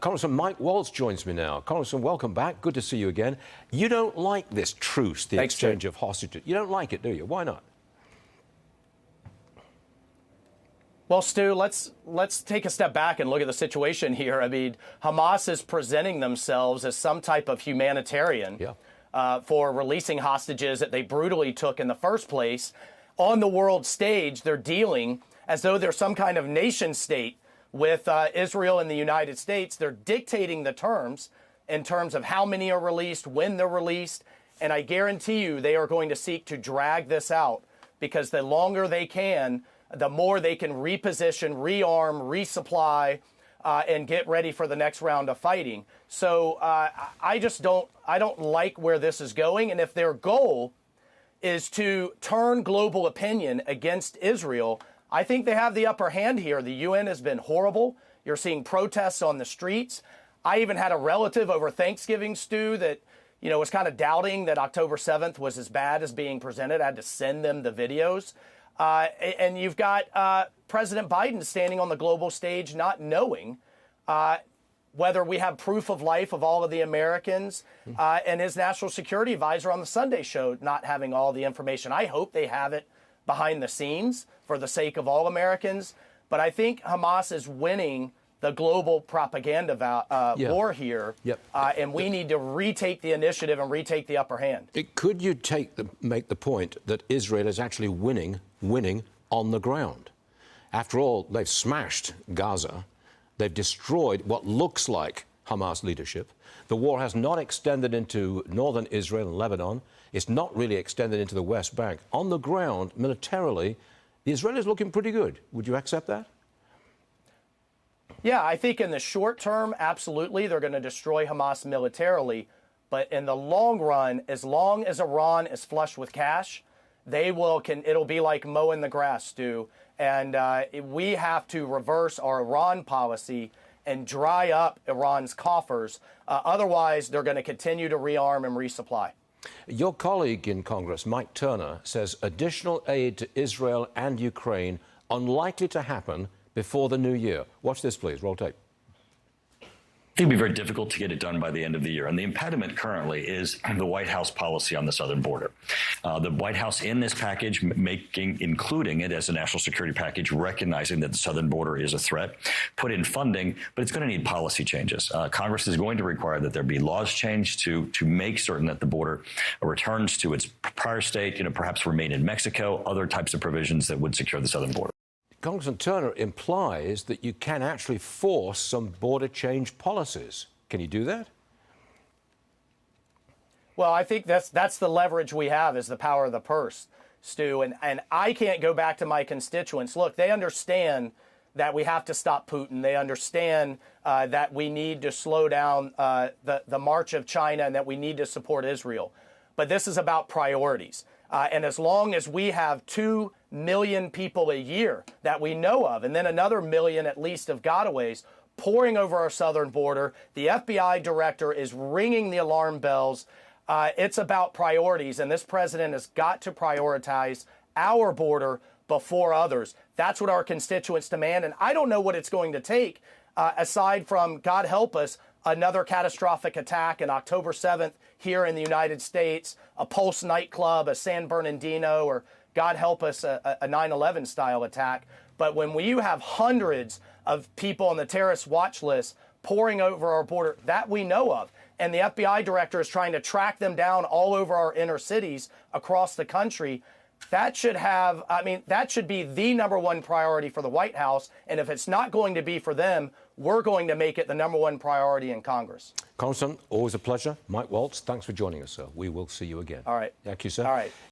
Congressman Mike Waltz joins me now. Congressman, welcome back. Good to see you again. You don't like this truce, the exchange of hostages. You don't like it, do you? Why not? Well, Stu, let's take a step back and look at the situation here. I mean, Hamas is presenting themselves as some type of humanitarian for releasing hostages that they brutally took in the first place. On the world stage, they're dealing as though they're some kind of nation state with Israel and the United States. They're dictating the terms in terms of how many are released, when they're released, and I guarantee you they are going to seek to drag this out because the longer they can, the more they can reposition, rearm, resupply, and get ready for the next round of fighting. So I don't like where this is going, and if their goal is to turn global opinion against Israel, I think they have the upper hand here. The UN has been horrible. You're seeing protests on the streets. I even had a relative over Thanksgiving, Stu, that was kind of doubting that October 7th was as bad as being presented. I had to send them the videos. And you've got President Biden standing on the global stage not knowing whether we have proof of life of all of the Americans, and his national security advisor on the Sunday show not having all the information. I hope they have it behind the scenes for the sake of all Americans. But I think Hamas is winning the global propaganda war here, and we need to retake the initiative and retake the upper hand. Could you make the point that Israel is actually winning on the ground? After all, they've smashed Gaza. They've destroyed what looks like Hamas leadership. The war has not extended into northern Israel and Lebanon. It's not really extended into the West Bank. On the ground, militarily, the Israelis looking pretty good. Would you accept that? Yeah, I think in the short term, absolutely, they're going to destroy Hamas militarily. But in the long run, as long as Iran is flush with cash, it'll be like mowing the grass, Stu. And we have to reverse our Iran policy and dry up Iran's coffers. Otherwise, they're going to continue to rearm and resupply. Your colleague in Congress, Mike Turner, says additional aid to Israel and Ukraine unlikely to happen before the new year. Watch this, please. Roll tape. It would be very difficult to get it done by the end of the year. And the impediment currently is the White House policy on the southern border. The White House in this package, including it as a national security package, recognizing that the southern border is a threat, put in funding, but it's going to need policy changes. Congress is going to require that there be laws changed to make certain that the border returns to its prior state, perhaps remain in Mexico, other types of provisions that would secure the southern border. Congressman Turner implies that you can actually force some border change policies. Can you do that? Well, I think that's the leverage we have is the power of the purse, Stu. And I can't go back to my constituents. Look, they understand that we have to stop Putin. They understand that we need to slow down the march of China and that we need to support Israel. But this is about priorities. And as long as we have 2 million people a year that we know of, and then another million at least of gotaways pouring over our southern border, the FBI director is ringing the alarm bells. It's about priorities, and this president has got to prioritize our border before others. That's what our constituents demand, and I don't know what it's going to take, aside from, God help us, another catastrophic attack on October 7th here in the United States, a Pulse nightclub, a San Bernardino, or God help us, a 9/11 style attack. But when you have hundreds of people on the terrorist watch list pouring over our border, that we know of, and the FBI director is trying to track them down all over our inner cities across the country, that should be the #1 priority for the White House. And if it's not going to be for them, we're going to make it the #1 priority in Congress. Congressman, always a pleasure. Mike Waltz, thanks for joining us, sir. We will see you again. All right. Thank you, sir. All right.